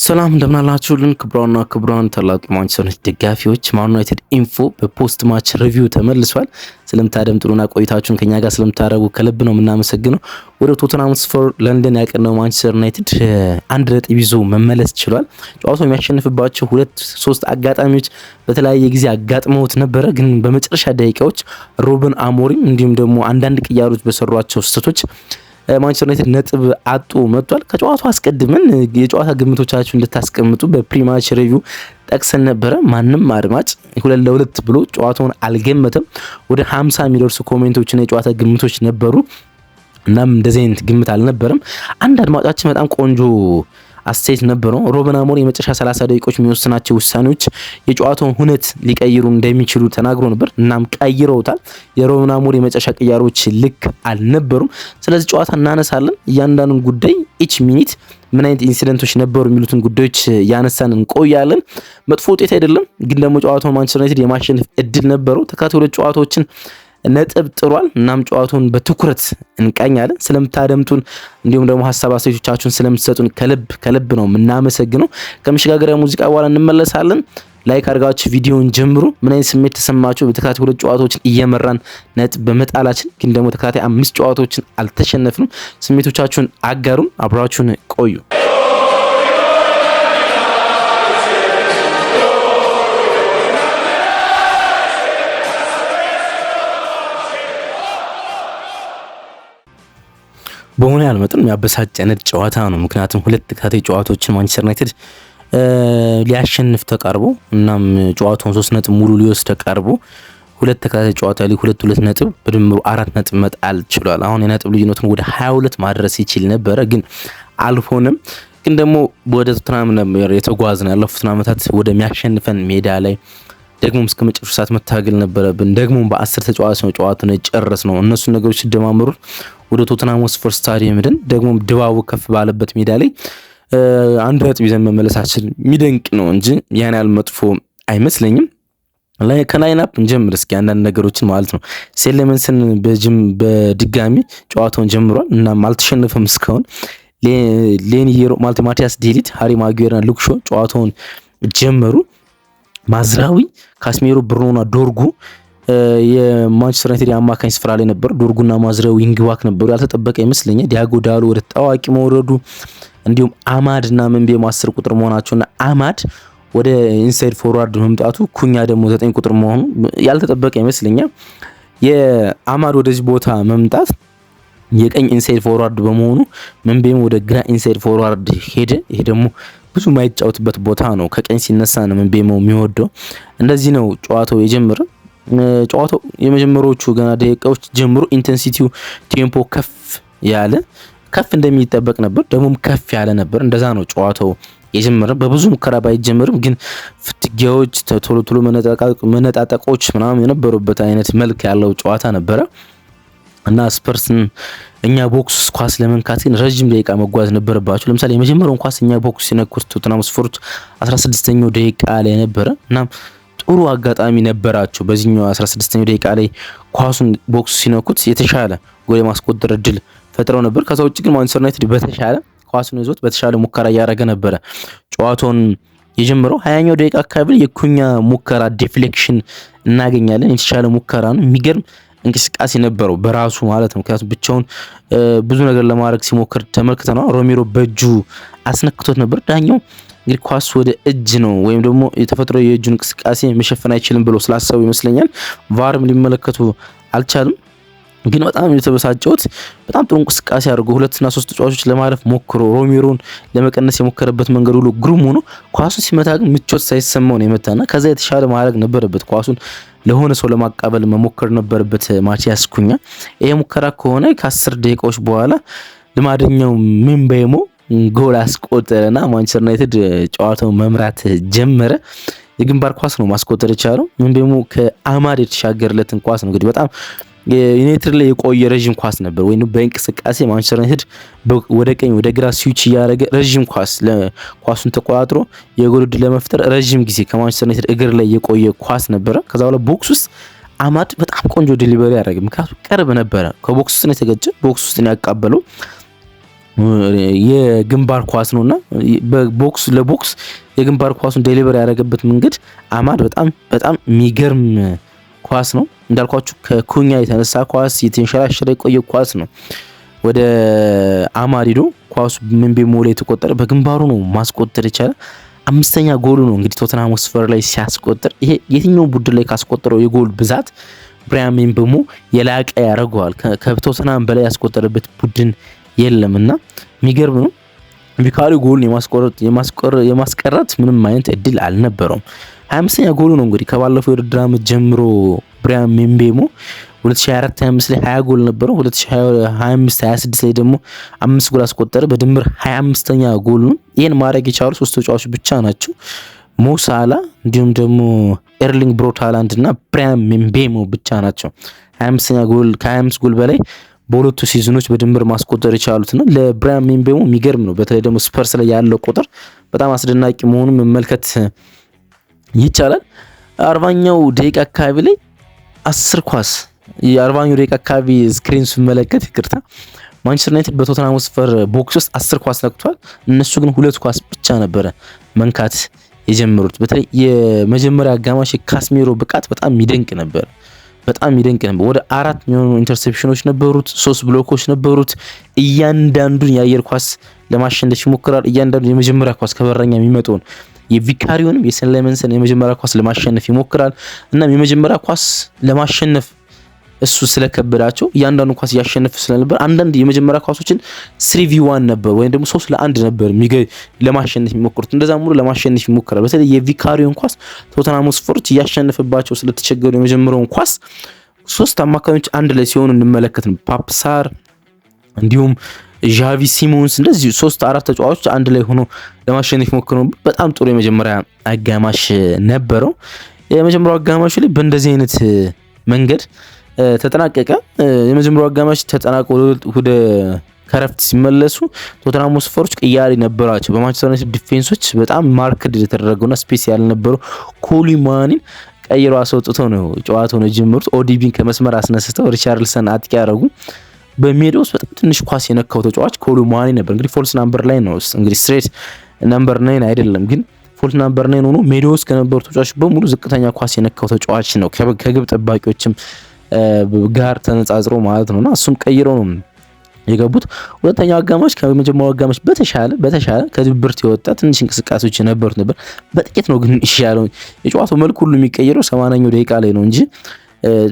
ሰላም እንደምናላችሁልን ክብራውና ክብራን ታላቅ ማንቸስተር ዩናይትድ ደጋፊዎች ማን ዩናይትድ ኢንፎ በፖስት ማች ሪቪው ተመልሷል። ስለምታደምጡና ቆይታችሁን ከኛ ጋር ስለምታደርጉ ከልብ ነው የምናመሰግነው። ወደ ቶተንሃም ስፖር ለንደን ያቀናው ማንቸስተር ዩናይትድ አንድ ነጥብ ይዞ መመለስ ችሏል። ጨዋታው የሚያሸንፍባቸው 2-3 አጋጣሚዎች በተለያየ ጊዜ አጋጥመውት ነበረ፣ ግን በመጨረሻ ደቂቃዎች ሩበን አሞሪም እንዲሁም ደግሞ አንዳንድ ቅያሮች በሰሯቸው ስህተቶች ማንቸስተር ዩናይትድ ነጥብ አጡ መጥቷል። ከጨዋታው አስቀድመን የጨዋታ ግምቶቻችሁን እንድታስቀምጡ በፕሪማች ሪቪው ጠቅሰን ነበረ። ማንም አድማጭ 2-2 ብሎ ጨዋታውን አልገመተም። ወደ 50 የሚደርሱ ኮሜንቶችና የጨዋታ ግምቶች ነበሩ። እናም እንደዚህ አይነት ግምት አልነበረም። አንድ አድማጫችን በጣም ቆንጆ አስተያየት ነበረው። ሩበን አሞሪም የመጨረሻ 30 ደቂቃዎች የሚወስናቸው ውሳኔዎች የጨዋታውን ሁነት ሊቀይሩ እንደሚችሉ ተናግሮ ነበር። እናም ቀይረውታል። የሩበን አሞሪም የመጨረሻ ቅያሮች ልክ አልነበሩም። ስለዚህ ጨዋታ እናነሳለን። እያንዳንዱን ጉዳይ ኢች ሚኒት ምን አይነት ኢንሲደንቶች ነበሩ የሚሉትን ጉዳዮች ያነሳን እንቆያለን። መጥፎ ውጤት አይደለም፣ ግን ደግሞ ጨዋታው ማንቸስተር ዩናይትድ የማሸነፍ እድል ነበረው። ተከታታይ ሁለት ጨዋታዎችን ነጥብ ጥሯል። እናም ጨዋታውን በትኩረት እንቃኛለን። ስለምታደምጡን እንዲሁም ደግሞ ሀሳብ አስተያየቶቻችሁን ስለምትሰጡን ከልብ ነው የምናመሰግነው። ከመሸጋገሪያ ሙዚቃ በኋላ እንመለሳለን። ላይክ አድርጋችሁ ቪዲዮውን ጀምሩ። ምን አይነት ስሜት ተሰማችሁ? በተከታታይ ሁለት ጨዋታዎችን እየመራን ነጥብ በመጣላችን ግን ደግሞ ተከታታይ 5 ጨዋታዎችን አልተሸነፍንም። ስሜቶቻችሁን አጋሩን። አብራችሁን ቆዩ። በሆነ ያህል መጠን የሚያበሳጭ አይነት ጨዋታ ነው። ምክንያቱም ሁለት ተከታታይ ጨዋታዎችን ማንቸስተር ዩናይትድ ሊያሸንፍ ተቃርቦ እናም ጨዋታውን 3 ነጥብ ሙሉ ሊወስድ ተቃርቦ ሁለት ተከታታይ ጨዋታ ላይ 2 ነጥብ በድምሩ 4 ነጥብ መጣል ችሏል። አሁን የነጥብ ልዩነቱን ወደ 22 ማድረስ ይችል ነበረ፣ ግን አልሆነም። ግን ደግሞ ወደ ቶተንሃም ነበር የተጓዝነው ያለፉትን ዓመታት ወደሚያሸንፈን ሜዳ ላይ ደግሞ እስከ መጨረሻው ሰዓት መታገል ነበረብን። ደግሞ በ10 ተጫዋች ነው ጨዋታውን የጨረስ ነው። እነሱ ነገሮች ሲደማመሩ ወደ ቶተንሃም ስፖር ስታዲየም ሄደን ደግሞ ድባቡ ከፍ ባለበት ሜዳ ላይ አንድ ነጥብ ይዘን መመለሳችን የሚደንቅ ነው እንጂ ያን ያህል መጥፎ አይመስለኝም። ከላይናፕ እንጀምር እስኪ አንዳንድ ነገሮችን ማለት ነው። ሴሌመንስን በድጋሚ ጨዋታውን ጀምሯል እናም አልተሸነፈም እስካሁን። ሌኒየሮ ማቲያስ ዴሊት፣ ሃሪ ማጉዌርና ሉክሾ ጨዋታውን ጀመሩ። ማዝራዊ፣ ካስሜሮ፣ ብሩኖና ዶርጉ የማንቸስተር ዩናይትድ አማካኝ ስፍራ ላይ ነበር። ዶርጉና ማዝራዊ ዊንግ ባክ ነበሩ። ያልተጠበቀ ይመስለኛል ዲያጎ ዳሎ ወደ ታዋቂ መውረዱ፣ እንዲሁም አማድና መንቤሞ 10 ቁጥር መሆናቸውና አማድ ወደ ኢንሳይድ ፎርዋርድ መምጣቱ፣ ኩኛ ደግሞ 9 ቁጥር መሆኑ ያልተጠበቀ ይመስለኛል። የአማድ ወደዚህ ቦታ መምጣት የቀኝ ኢንሳይድ ፎርዋርድ በመሆኑ መንቤሞ ወደ ግራ ኢንሳይድ ፎርዋርድ ሄደ። ይሄ ደግሞ ብዙ ማይጫወትበት ቦታ ነው። ከቀኝ ሲነሳ ነው መንቤሞ የሚወደው። እንደዚህ ነው ጨዋታው የጀመረ። ጨዋታው የመጀመሪያዎቹ ገና ደቂቃዎች ጀምሮ ኢንቴንሲቲው ቴምፖ ከፍ እንደሚጠበቅ ነበር፣ ደግሞም ከፍ ያለ ነበር። እንደዛ ነው ጨዋታው የጀመረ። በብዙ ሙከራ ባይጀመርም ግን ፍትጊያዎች፣ ቶሎ መነጣጠቆች ምናምን የነበሩበት አይነት መልክ ያለው ጨዋታ ነበረ እና ስፐርስን እኛ ቦክስ ኳስ ለመንካት ግን ረጅም ደቂቃ መጓዝ ነበረባቸው። ለምሳሌ የመጀመሪያውን ኳስ እኛ ቦክስ ሲነኩት ቶተንሃም ስፖርት 16ኛው ደቂቃ ላይ ነበረ እና ጥሩ አጋጣሚ ነበራቸው። በዚህኛው 16ኛው ደቂቃ ላይ ኳሱን ቦክስ ሲነኩት የተሻለ ጎል የማስቆጠር እድል ፈጥረው ነበር። ከዛ ውጭ ግን ማንቸስተር ዩናይትድ በተሻለ ኳሱን ይዞት በተሻለ ሙከራ እያደረገ ነበረ ጨዋታውን የጀመረው። 20ኛው ደቂቃ አካባቢ የኩኛ ሙከራ ዲፍሌክሽን እናገኛለን። የተሻለ ሙከራ ነው። የሚገርም እንቅስቃሴ ነበረው በራሱ ማለት ነው። ምክንያቱም ብቻውን ብዙ ነገር ለማድረግ ሲሞክር ተመልክተናል። ሮሜሮ በእጁ አስነክቶት ነበር። ዳኛው እንግዲህ ኳስ ወደ እጅ ነው ወይም ደግሞ የተፈጥሮ የእጁን እንቅስቃሴ መሸፈን አይችልም ብሎ ስላሰቡ ይመስለኛል ቫርም ሊመለከቱ አልቻሉም። ግን በጣም የተበሳጨሁት በጣም ጥሩ እንቅስቃሴ አድርጎ 2 እና 3 ተጫዋቾች ለማለፍ ሞክሮ ሮሜሮን ለመቀነስ የሞከረበት መንገድ ሁሉ ግሩም ሆኖ ኳሱን ሲመታ ግን ምቾት ሳይሰማው ነው የመታና ከዛ የተሻለ ማድረግ ነበረበት። ኳሱን ለሆነ ሰው ለማቃበል መሞከር ነበረበት ማቲያስ ኩኛ። ይሄ ሙከራ ከሆነ ከ10 ደቂቃዎች በኋላ ልማደኛው መንቤሞ ጎል አስቆጠረና ማንቸስተር ዩናይትድ ጨዋታው መምራት ጀመረ። የግንባር ኳስ ነው ማስቆጠር የቻለው። መንቤሞ ከአማድ የተሻገረለትን ኳስ ነው እንግዲህ በጣም ዩናይትድ ላይ የቆየ ረጅም ኳስ ነበር። ወይም በእንቅስቃሴ ማንቸስተር ዩናይትድ ወደ ቀኝ ወደ ግራ ስዊች እያደረገ ረጅም ኳሱን ተቆጣጥሮ የጎል ዕድል ለመፍጠር ረጅም ጊዜ ከማንቸስተር ዩናይትድ እግር ላይ የቆየ ኳስ ነበረ። ከዛ በኋላ ቦክስ ውስጥ አማድ በጣም ቆንጆ ዴሊቨሪ ያደረገ፣ ምክንያቱም ቅርብ ነበረ። ከቦክስ ውስጥ ነው የተገጨ፣ ቦክስ ውስጥ ነው ያቃበለው። የግንባር ኳስ ነውና በቦክስ ለቦክስ የግንባር ኳሱን ዴሊቨር ያደረገበት መንገድ አማድ በጣም የሚገርም ኳስ ነው። እንዳልኳችሁ ከኩኛ የተነሳ ኳስ የተንሸራሸረ የቆየ ኳስ ነው። ወደ አማድ ሄዶ ኳሱ ምንቤሞ ላይ የተቆጠረ በግንባሩ ነው ማስቆጠር የቻለ 5ኛ ጎሉ ነው እንግዲህ ቶተንሃም ሆትስፐር ላይ ሲያስቆጥር። ይሄ የትኛው ቡድን ላይ ካስቆጠረው የጎል ብዛት ብራያን ምቤሞ የላቀ ያደርገዋል። ከቶተንሃም በላይ ያስቆጠረበት ቡድን የለምና የሚገርም ነው። ቪካሪዮ ጎልን የማስቀረት ምንም አይነት እድል አልነበረውም። 25ኛ ጎሉ ነው እንግዲህ ከባለፈው የውድድር ዓመት ጀምሮ ብራያን ምቤሞ 2024-25 ላይ 20 ጎል ነበረው። 2025-26 ላይ ደግሞ 5 ጎል አስቆጠረ። በድምር 25ኛ ጎል ነው። ይሄን ማድረግ የቻሉ 3 ተጫዋቾች ብቻ ናቸው፣ ሞ ሳላ እንዲሁም ደግሞ ኤርሊንግ ብሮት ሃላንድ እና ብራያን ምቤሞ ብቻ ናቸው 25ኛ ጎል ከ25 ጎል በላይ በሁለቱ ሲዝኖች በድምር ማስቆጠር የቻሉትና ለብራያን ምቤሞ የሚገርም ነው። በተለይ ደግሞ ስፐርስ ላይ ያለው ቁጥር በጣም አስደናቂ መሆኑን መመልከት ይቻላል። 40ኛው ደቂቃ አካባቢ ላይ 10 ኳስ የ40ኛው ደቂቃ አካባቢ ስክሪን ስመለከት ይቅርታ ማንቸስተር ዩናይትድ በቶተንሃም ሆትስፐር ቦክስ ውስጥ 10 ኳስ ነክቷል። እነሱ ግን 2 ኳስ ብቻ ነበረ መንካት የጀመሩት። በተለይ የመጀመሪያ አጋማሽ የካስሜሮ ብቃት በጣም የሚደንቅ ነበር። ወደ 4 የሚሆኑ ኢንተርሴፕሽኖች ነበሩት፣ 3 ብሎኮች ነበሩት። እያንዳንዱን የአየር ኳስ ለማሸነፍ ይሞክራል። እያንዳንዱ የመጀመሪያ ኳስ ከበረኛ የሚመጣውን የቪካሪዮንም የሰንላይመንሰን የመጀመሪያ ኳስ ለማሸነፍ ይሞክራል። እናም የመጀመሪያ ኳስ ለማሸነፍ እሱ ስለከበዳቸው እያንዳንዱ ኳስ ያሸነፍ ስለነበር አንዳንድ የመጀመሪያ ኳሶችን 3v1 ነበር ወይም ደግሞ 3-1 ነበር ለማሸነፍ የሚሞክሩት። እንደዛ ሙሉ ለማሸነፍ ይሞክራል። በተለይ የቪካሪዮን ኳስ ቶተንሃም ሆትስፐሮች እያሸነፈባቸው ስለተቸገሩ የመጀመሪያውን ኳስ 3 አማካኞች አንድ ላይ ሲሆኑ እንመለከት ነው። ፓፕሳር እንዲሁም ዣቪ ሲሞንስ እንደዚህ 3-4 ተጫዋቾች አንድ ላይ ሆኖ ለማሸነፍ ሞክረው በጣም ጥሩ የመጀመሪያ አጋማሽ ነበረው። የመጀመሪያው አጋማሽ ላይ በእንደዚህ አይነት መንገድ ተጠናቀቀ። የመጀመሪያው አጋማሽ ተጠናቆ ወደ ከረፍት ሲመለሱ ቶተንሃም ሆትስፐሮች ቅያሪ ነበራቸው። በማንቸስተር ዩናይትድ ዲፌንሶች በጣም ማርክድ የተደረገውና ስፔስ ያልነበረው ኮሊማኒን ቀይሮ አስወጥተው ነው ጨዋታውን የጀመሩት። ኦዲቢን ከመስመር አስነስተው ሪቻርልሰን አጥቂ ያደረጉ። በሜዳው ውስጥ በጣም ትንሽ ኳስ የነካው ተጫዋች ኮሊማኒ ነበር። እንግዲህ ፎልስ ናምበር ላይ ነው እንግዲህ ስትሬት ናምበር 9 አይደለም፣ ግን ፎልስ ናምበር 9 ሆኖ ሜዳው ውስጥ ከነበሩ ተጫዋቾች በሙሉ ዝቅተኛ ኳስ የነካው ተጫዋች ነው ከግብ ጠባቂዎችም ጋር ተነጻጽሮ ማለት ነውና እሱም ቀይረው ነው የገቡት። ሁለተኛው አጋማሽ ከመጀመሪያው አጋማሽ በተሻለ ከድብርት የወጣ ትንሽ እንቅስቃሴዎች ነበር። በጥቂት ነው ግን ይሻለው። የጨዋታው መልኩ ሁሉ የሚቀየረው 80ኛው ደቂቃ ላይ ነው እንጂ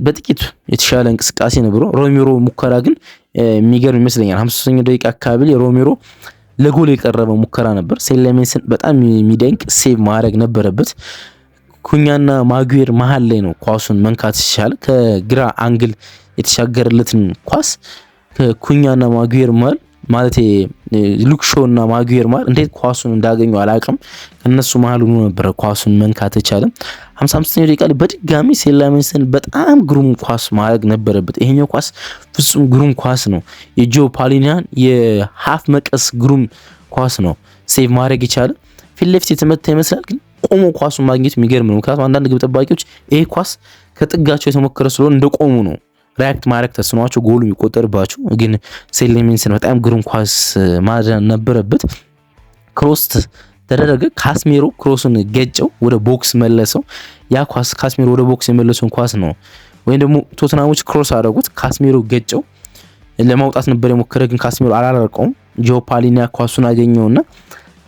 በጥቂት የተሻለ እንቅስቃሴ ነበር። ሮሜሮ ሙከራ ግን የሚገርም ይመስለኛል። 53ኛው ደቂቃ አካባቢ ላይ ሮሜሮ ለጎል የቀረበ ሙከራ ነበር። ሴንላይመንሰን በጣም የሚደንቅ ሴቭ ማድረግ ነበረበት። ኩኛና ማጉዌር መሀል ላይ ነው ኳሱን መንካት ይቻላል። ከግራ አንግል የተሻገረለትን ኳስ ከኩኛና ማጉዌር መሀል ማለት ሉክሾና ማጉዌር መሀል እንዴት ኳሱን እንዳገኙ አላውቅም። ከነሱ መሀል ሆኖ ነበር ኳሱን መንካት ይቻላል። 55ኛው ደቂቃ ላይ በድጋሚ ሴንላይመንሰን በጣም ግሩም ኳስ ማድረግ ነበረበት። ይሄኛው ኳስ ፍጹም ግሩም ኳስ ነው። የጆ ፓሊኒያን የሃፍ መቀስ ግሩም ኳስ ነው ሴቭ ማድረግ ይቻላል። ፊት ለፊት የተመታ ይመስላል ግን ቆሞ ኳሱን ማግኘት የሚገርም ነው። ምክንያቱም አንዳንድ ግብ ጠባቂዎች ይሄ ኳስ ከጥጋቸው የተሞከረ ስለሆነ እንደቆሙ ነው ሪያክት ማድረግ ተስኗቸው ጎሉ የሚቆጠርባቸው። ግን ሴንላይመንሰን በጣም ግሩም ኳስ ማድረግ ነበረበት። ክሮስ ተደረገ። ካስሜሮ ክሮስን ገጨው፣ ወደ ቦክስ መለሰው። ያ ኳስ ካስሜሮ ወደ ቦክስ የመለሰውን ኳስ ነው ወይም ደግሞ ቶተንሃሞች ክሮስ አደረጉት፣ ካስሜሮ ገጨው። ለማውጣት ነበር የሞከረ ግን ካስሜሮ አላረቀውም። ጆ ፓሊኒያ ኳሱን አገኘውና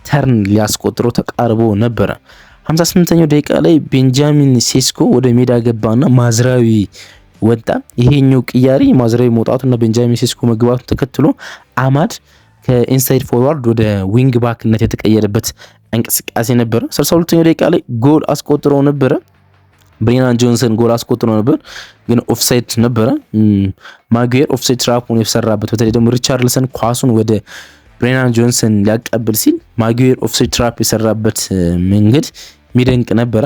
ተርን ሊያስቆጥረው ተቃርቦ ነበረ። 58ኛው ደቂቃ ላይ ቤንጃሚን ሴስኮ ወደ ሜዳ ገባና ማዝራዊ ወጣ። ይሄኛው ቅያሪ ማዝራዊ መውጣቱና ቤንጃሚን ሴስኮ መግባቱን ተከትሎ አማድ ከኢንሳይድ ፎርዋርድ ወደ ዊንግ ባክነት የተቀየረበት እንቅስቃሴ ነበረ። 62ኛው ደቂቃ ላይ ጎል አስቆጥረው ነበረ። ብሬናን ጆንሰን ጎል አስቆጥረው ነበር ግን ኦፍሳይድ ነበረ። ማጉዌር ኦፍሳይድ ትራፑን የሰራበት በተለይ ደግሞ ሪቻርልሰን ኳሱን ወደ ብሬናን ጆንሰን ሊያቀብል ሲል ማጉዌር ኦፍሳይድ ትራፕ የሰራበት መንገድ የሚደንቅ ነበረ።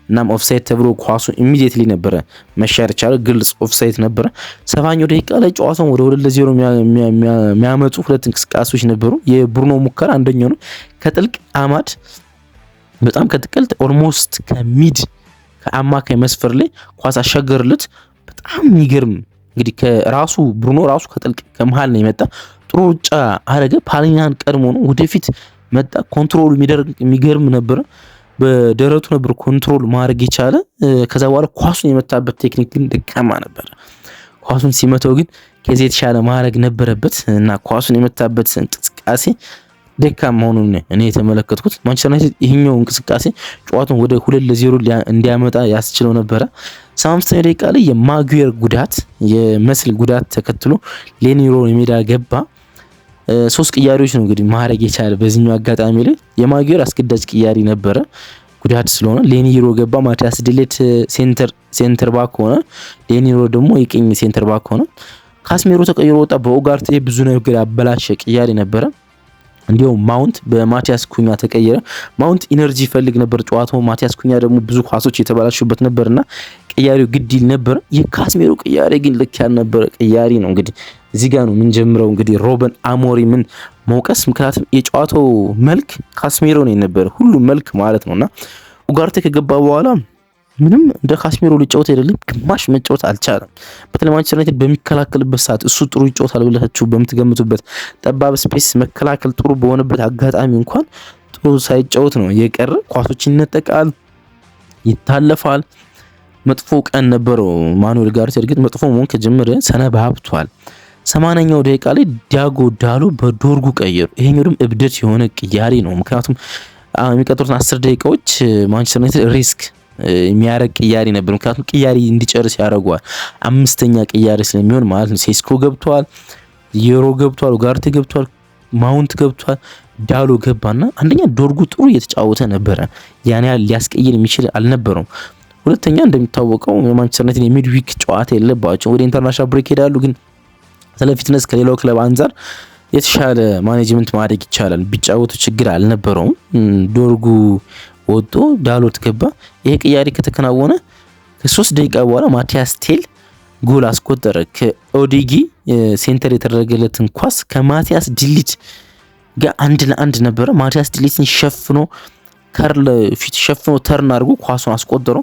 እናም ኦፍሳይድ ተብሎ ኳሱ ኢሚዲየትሊ ነበረ መሻር ቻለ። ግልጽ ኦፍሳይድ ነበረ። 70ኛው ደቂቃ ላይ ጨዋታውን ወደ 2-0 የሚያመጡ ሁለት እንቅስቃሴዎች ነበሩ። የብሩኖ ሙከራ አንደኛው ነው። ከጥልቅ አማድ በጣም ከጥቅልት ኦልሞስት ከሚድ ከአማካይ መስፈር ላይ ኳስ አሻገርለት። በጣም የሚገርም እንግዲህ ከራሱ ብሩኖ ራሱ ከጥልቅ ከመሃል ነው የመጣ ጥሩ ሩጫ አረገ። ፓሊኛን ቀድሞ ነው ወደፊት መጣ። ኮንትሮል የሚገርም ነበር። በደረቱ ነበር ኮንትሮል ማድረግ የቻለ። ከዛ በኋላ ኳሱን የመታበት ቴክኒክ ግን ደካማ ነበር። ኳሱን ሲመተው ግን ከዚህ የተሻለ ማድረግ ነበረበት እና ኳሱን የመታበት እንቅስቃሴ ደካማ መሆኑን እኔ የተመለከትኩት። ማንቸስተር ዩናይትድ ይሄኛው እንቅስቃሴ ጨዋታውን ወደ 2-0 እንዲያመጣ ያስችለው ነበረ። 75ኛው ደቂቃ ላይ የማጉዌር ጉዳት የመስል ጉዳት ተከትሎ ሌኒሮ የሜዳ ገባ። 3 ቅያሪዎች ነው እንግዲህ ማድረግ የቻለ በዚህኛው አጋጣሚ ላይ። የማጉዌር አስገዳጅ ቅያሪ ነበረ ጉዳት ስለሆነ ሌኒሮ ገባ። ማቲያስ ዲሌት ሴንተር ባክ ሆነ። ሌኒሮ ደግሞ የቀኝ ሴንተር ባክ ሆነ። ካስሜሮ ተቀይሮ ወጣ። በኦጋርቴ ብዙ ነገር ያበላሸ ቅያሪ ነበረ። እንዲሁም ማውንት በማቲያስ ኩኛ ተቀየረ። ማውንት ኢነርጂ ይፈልግ ነበር ጨዋታው። ማቲያስ ኩኛ ደግሞ ብዙ ኳሶች የተበላሹበት ነበርና ቅያሪው ግድ ይል ነበር። የካስሜሮ ቅያሪ ግን ልክ ያልነበረ ቅያሪ ነው። እንግዲህ እዚህ ጋር ነው ምን ጀምረው እንግዲህ ሮበን አሞሪምን መውቀስ። ምክንያቱም የጨዋታው መልክ ካስሜሮ ነው የነበረ ሁሉም መልክ ማለት ነውና ኡጋርቴ ከገባ በኋላ ምንም እንደ ካስሜሮ ሊጫወት አይደለም፣ ግማሽ መጫወት አልቻለም። በተለይ ማንቸስተር ዩናይትድ በሚከላከልበት ሰዓት እሱ ጥሩ ይጫወታል ብላችሁ በምትገምቱበት ጠባብ ስፔስ መከላከል ጥሩ በሆነበት አጋጣሚ እንኳን ጥሩ ሳይጫወት ነው የቀረ። ኳሶች ይነጠቃል፣ ይታለፋል። መጥፎ ቀን ነበረው ማኑኤል ኡጋርቴ። እርግጥ መጥፎ መሆን ከጀመረ ሰነባብቷል። 80ኛው ደቂቃ ላይ ዲያጎ ዳሎ በዶርጉ ቀየሩ። ይሄኛው ደግሞ እብደት የሆነ ቅያሪ ነው። ምክንያቱም የሚቀጥሉትን 10 ደቂቃዎች ማንቸስተር ዩናይትድ ሪስክ የሚያረግ ቅያሪ ነበር። ምክንያቱም ቅያሪ እንዲጨርስ ያደርገዋል። 5ኛ ቅያሪ ስለሚሆን ማለት ነው። ሴስኮ ገብቷል፣ የሮ ገብቷል፣ ኡጋርቴ ገብቷል፣ ማውንት ገብቷል፣ ዳሎ ገባና አንደኛ ዶርጉ ጥሩ እየተጫወተ ነበረ። ያን ያህል ሊያስቀይር የሚችል አልነበረውም። ሁለተኛ እንደሚታወቀው የማንቸስተር ዩናይትድ የሚድዊክ ጨዋታ የለባቸው ወደ ኢንተርናሽናል ብሬክ ሄዳሉ። ግን ስለ ፊትነስ ከሌላው ክለብ አንጻር የተሻለ ማኔጅመንት ማድረግ ይቻላል። ቢጫወቱ ችግር አልነበረውም። ዶርጉ ወጥቶ ዳሎት ገባ። ይሄ ቅያሪ ከተከናወነ ከ3 ደቂቃ በኋላ ማቲያስ ቴል ጎል አስቆጠረ። ከኦዲጊ ሴንተር የተደረገለትን ኳስ ከማቲያስ ዲሊት ጋር 1-1 ነበረ። ማቲያስ ዲሊትን ሸፍኖ ፊት ሸፍኖ ተርን አድርጎ ኳሱን አስቆጠረው።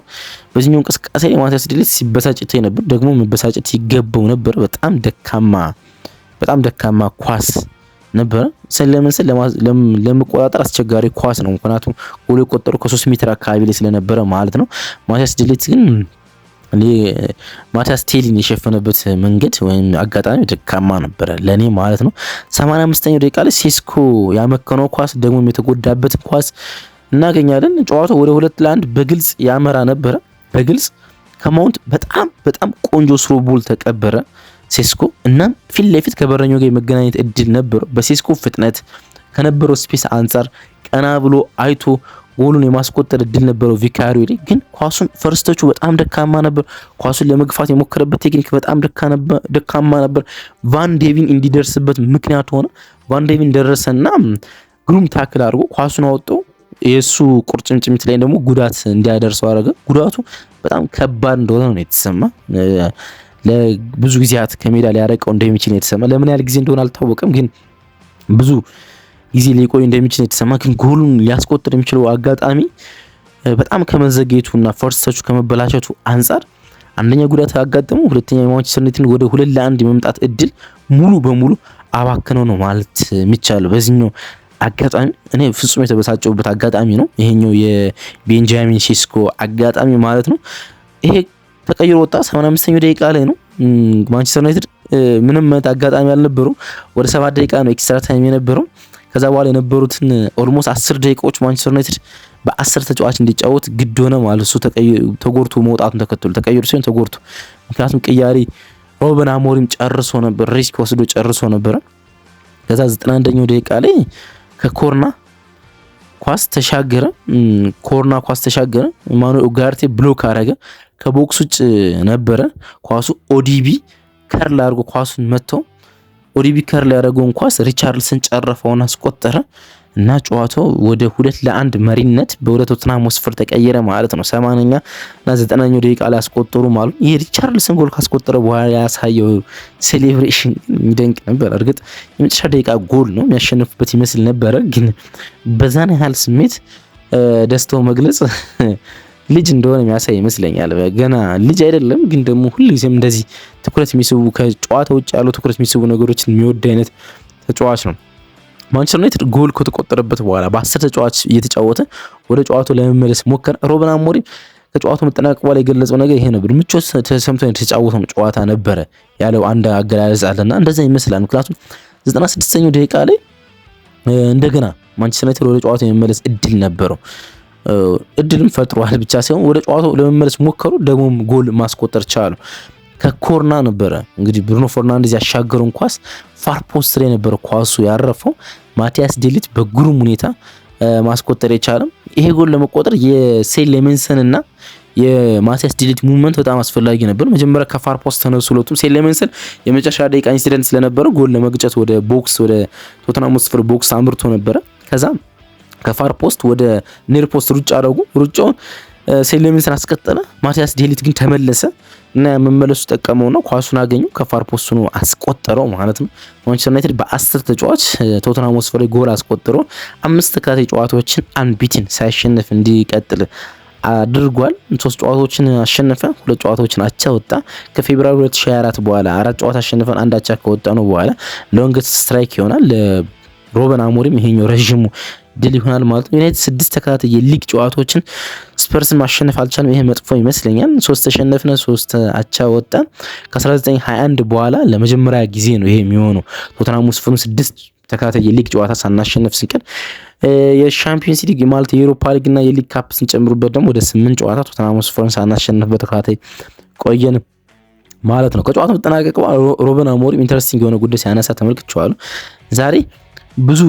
በዚህኛው እንቅስቃሴ ላይ ማቲያስ ዲሊት ሲበሳጭት ነበር። ደግሞ መበሳጨት ይገባው ነበር። በጣም ደካማ ኳስ ነበረ። ስለምንስል ለመቆጣጠር አስቸጋሪ ኳስ ነው። ምክንያቱም ጎል የቆጠሩ ከ3 ሜትር አካባቢ ላይ ስለነበረ ማለት ነው። ማቲያስ ዲሊት ግን ማቲያስ ቴሊን የሸፈነበት መንገድ ወይም አጋጣሚ ደካማ ነበረ ለኔ ማለት ነው። 85ኛው ደቂቃ ላይ ሴስኮ ያመከነው ኳስ ደግሞ የተጎዳበት ኳስ እናገኛለን። ጨዋታው ወደ 2-1 በግልጽ ያመራ ነበረ። በግልጽ ከማውንት በጣም ቆንጆ ስሮ ቦል ተቀበረ ሴስኮ እና ፊት ለፊት ከበረኛው ጋር የመገናኘት እድል ነበር። በሴስኮ ፍጥነት ከነበረው ስፔስ አንጻር ቀና ብሎ አይቶ ጎሉን የማስቆጠር እድል ነበረው ቪካሪዮ ላይ። ግን ኳሱን ፈርስቶቹ በጣም ደካማ ነበር። ኳሱን ለመግፋት የሞከረበት ቴክኒክ በጣም ደካማ ነበር። ቫን ዴቪን እንዲደርስበት ምክንያት ሆነ። ቫን ዴቪን ደረሰና ግሩም ታክል አድርጎ ኳሱን አወጣ። የሱ ቁርጭምጭሚት ላይ ደግሞ ጉዳት እንዲያደርሰው አደረገ። ጉዳቱ በጣም ከባድ እንደሆነ ነው የተሰማ። ለብዙ ጊዜያት ከሜዳ ሊያረቀው እንደሚችል ነው የተሰማ። ለምን ያህል ጊዜ እንደሆነ አልታወቀም፣ ግን ብዙ ጊዜ ሊቆይ እንደሚችል ነው የተሰማ። ግን ጎሉን ሊያስቆጥር የሚችለው አጋጣሚ በጣም ከመዘግየቱና ፈርሰቹ ከመበላሸቱ አንጻር አንደኛ ጉዳት አጋጠመው፣ ሁለተኛ የማንቸስተር ዩናይትድ ወደ 2-1 የመምጣት እድል ሙሉ በሙሉ አባከነው ነው ማለት የሚቻለው። በዚህኛው አጋጣሚ እኔ ፍጹም የተበሳጨውበት አጋጣሚ ነው ይሄኛው የቤንጃሚን ሴስኮ አጋጣሚ ማለት ነው። ይሄ ተቀይሮ ወጣ 85ኛው ደቂቃ ላይ ነው። ማንቸስተር ዩናይትድ ምንም አጋጣሚ አልነበረው። ወደ 7 ደቂቃ ነው ኤክስትራ ታይም የነበረው። ከዛ በኋላ የነበሩትን ኦልሞስት 10 ደቂቃዎች ማንቸስተር ዩናይትድ በ10 ተጫዋች እንዲጫወት ግድ ሆነ ማለት እሱ ተጎርቶ መውጣቱን ተከትሎ ተቀይሮ ሲሆን ተጎርቶ፣ ምክንያቱም ቅያሪ ሮበን አሞሪም ጨርሶ ነበር፣ ሪስክ ወስዶ ጨርሶ ነበር። ከዛ 91ኛው ደቂቃ ላይ ከኮርና ኳስ ተሻገረ። ማኑኤል ኡጋርቴ ብሎክ አረገ። ከቦክስ ውጭ ነበረ ኳሱ። ኦዲቢ ከርል አድርጎ ኳሱን መተው። ኦዲቢ ከርል ያደረገውን ኳስ ሪቻርልሰን ጨረፈውን አስቆጠረ እና ጨዋታው ወደ 2-1 መሪነት በቶተንሃም ሆትስፐር ተቀየረ ማለት ነው። 80ኛ እና 90ኛው ደቂቃ ላይ አስቆጠሩ ማለት ነው። የሪቻርልሰን ጎል ካስቆጠረ በኋላ ያሳየው ሴሌብሬሽን የሚደንቅ ነበር። እርግጥ የመጨረሻ ደቂቃ ጎል ነው የሚያሸንፍበት ይመስል ነበረ፣ ግን በዛን ያህል ስሜት ደስታው መግለጽ ልጅ እንደሆነ የሚያሳይ ይመስለኛል። ገና ልጅ አይደለም፣ ግን ደግሞ ሁልጊዜም እንደዚህ ትኩረት የሚስቡ ከጨዋታ ውጭ ያሉ ትኩረት የሚስቡ ነገሮችን የሚወድ አይነት ተጫዋች ነው። ማንቸስተር ዩናይትድ ጎል ከተቆጠረበት በኋላ በ10 ተጫዋች እየተጫወተ ወደ ጨዋታው ለመመለስ ሞከረ። ሩበን አሞሪም ከጨዋታው መጠናቀቅ በኋላ የገለጸው ነገር ይሄ ነበር። ምቾት ተሰምቶኝ የተጫወተው ጨዋታ ነበረ ያለው አንድ አገላለጽ አለና እንደዛ ይመስላል። ምክንያቱም 96ኛው ደቂቃ ላይ እንደገና ማንቸስተር ዩናይትድ ወደ ጨዋታው የመመለስ እድል ነበረው። እድልም ፈጥሯል ብቻ ሳይሆን ወደ ጨዋታው ለመመለስ ሞከሩ፣ ደግሞም ጎል ማስቆጠር ቻሉ። ከኮርና ነበረ እንግዲህ ብሩኖ ፈርናንዴዝ ያሻገረውን ኳስ ፋር ፖስት ላይ ነበረ ኳሱ ያረፈው። ማቲያስ ዴሊት በግሩም ሁኔታ ማስቆጠር የቻለም። ይሄ ጎል ለመቆጠር የሴን ሌሜንሰን እና የማቲያስ ዴሊት ሙቭመንት በጣም አስፈላጊ ነበር። መጀመሪያ ከፋር ፖስት ተነሱ ሁለቱም። ሴን ሌሜንሰን የመጨረሻ ደቂቃ ኢንሲደንት ስለነበረ ጎል ለመግጨት ወደ ቦክስ ወደ ቶተንሃም ስፍር ቦክስ አምርቶ ነበረ። ከዛ ከፋር ፖስት ወደ ኒር ፖስት ሩጫ አደረጉ። ሩጫውን ሴን ሌሜንሰን አስቀጠለ። ማቲያስ ዴሊት ግን ተመለሰ እና መመለሱ ጠቀመውና ኳሱን አገኙ፣ ከፋር ፖስቱ ነው አስቆጠረው ማለት ነው። ማንቸስተር ዩናይትድ በ10 ተጫዋች ቶተንሃም ስፍር ጎል አስቆጥሮ 5 ተከታታይ ጨዋታዎችን አንቢትን ሳይሸነፍ እንዲቀጥል አድርጓል። 3 ጨዋታዎችን አሸነፈ፣ 2 ጨዋታዎችን አቻ ወጣ። ከፌብሩዋሪ 2024 በኋላ 4 ጨዋታ አሸነፈን፣ 1 አቻ ከወጣ ነው በኋላ ሎንግስት ስትራይክ ይሆናል ለሩበን አሞሪም። ይሄኛው ረጅሙ ድል ይሆናል ማለት ነው። ዩናይትድ 6 ተከታታይ የሊግ ጨዋታዎችን ስፐርስን ማሸነፍ አልቻለም። ይሄ መጥፎ ይመስለኛል። 3 ተሸነፍነ፣ 3 አቻ ወጣን። ከ1921 በኋላ ለመጀመሪያ ጊዜ ነው ይሄ የሚሆነው። ቶተንሃም ስፍሩን 6 ተከታታይ የሊግ ጨዋታ ሳናሸነፍ ስንቀር የሻምፒዮንስ ሊግ ማለት የዩሮፓ ሊግ እና የሊግ ካፕ ስንጨምሩበት ደግሞ ወደ 8 ጨዋታ ቶተንሃም ስፍሩን ሳናሸነፍ በተከታታይ ቆየን ማለት ነው። ከጨዋታው መጠናቀቅ ሩበን አሞሪም ኢንተረስቲንግ የሆነ ጉዳይ ሲያነሳ ተመልክቼዋለሁ። ዛሬ ብዙ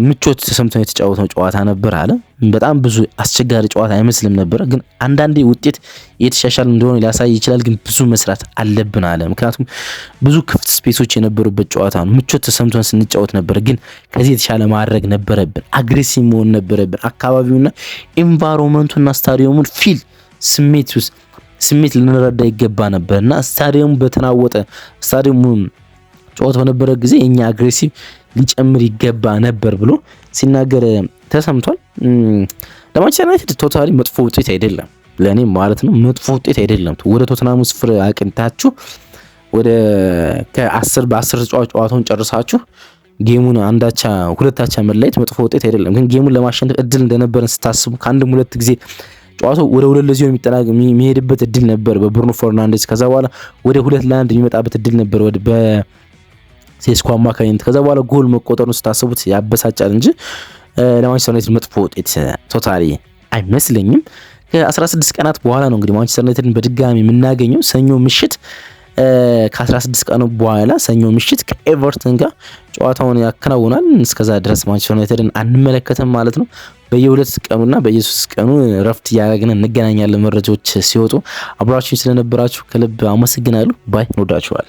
ምቾት ተሰምቶ የተጫወተው ጨዋታ ነበር አለ። በጣም ብዙ አስቸጋሪ ጨዋታ አይመስልም ነበር፣ ግን አንዳንዴ ውጤት እየተሻሻለ እንደሆነ ሊያሳይ ይችላል። ግን ብዙ መስራት አለብን አለ። ምክንያቱም ብዙ ክፍት ስፔሶች የነበሩበት ጨዋታ ነው። ምቾት ተሰምቶን ስንጫወት ነበር፣ ግን ከዚህ የተሻለ ማድረግ ነበረብን። አግሬሲቭ መሆን ነበረብን። አካባቢውና ኤንቫይሮንመንቱና ስታዲየሙን ስሜት ልንረዳ ይገባ ነበር እና ስታዲየሙ በተናወጠ ስታዲየሙ ጨዋታ በነበረ ጊዜ የኛ አግሬሲቭ ሊጨምር ይገባ ነበር ብሎ ሲናገር ተሰምቷል። ለማንቸስተር ዩናይትድ ቶታሊ መጥፎ ውጤት አይደለም፣ ለኔ ማለት ነው። መጥፎ ውጤት አይደለም። ወደ ቶተንሃም ስፍር አቅንታችሁ ወደ በ10 ጨዋታውን ጨርሳችሁ ጌሙን አንዳቻ ሁለታቻ መለየት መጥፎ ውጤት አይደለም። ግን ጌሙን ለማሸነፍ እድል እንደነበረን ስታስቡ ከአንድም ሁለት ጊዜ ጨዋታው ወደ 2-0 የሚሄድበት እድል ነበር በብሩኖ ፈርናንዴዝ። ከዛ በኋላ ወደ 2-1 የሚመጣበት እድል ነበር ሴስኮ አማካኝነት። ከዛ በኋላ ጎል መቆጠሩን ስታስቡት ያበሳጫል እንጂ ለማንቸስተር ዩናይትድ መጥፎ ውጤት ቶታሊ አይመስለኝም። ከ16 ቀናት በኋላ ነው እንግዲህ ማንቸስተር ዩናይትድን በድጋሚ የምናገኘው ሰኞ ምሽት። ከ16 ቀኑ በኋላ ሰኞ ምሽት ከኤቨርተን ጋር ጨዋታውን ያከናውናል። እስከዛ ድረስ ማንቸስተር ዩናይትድን አንመለከተም ማለት ነው። በየ2 ቀኑና በየ3 ቀኑ ረፍት እያደረግን እንገናኛለን። መረጃዎች ሲወጡ አብራችሁኝ ስለነበራችሁ ከልብ አመሰግናለሁ። ባይ፣ እንወዳችኋል።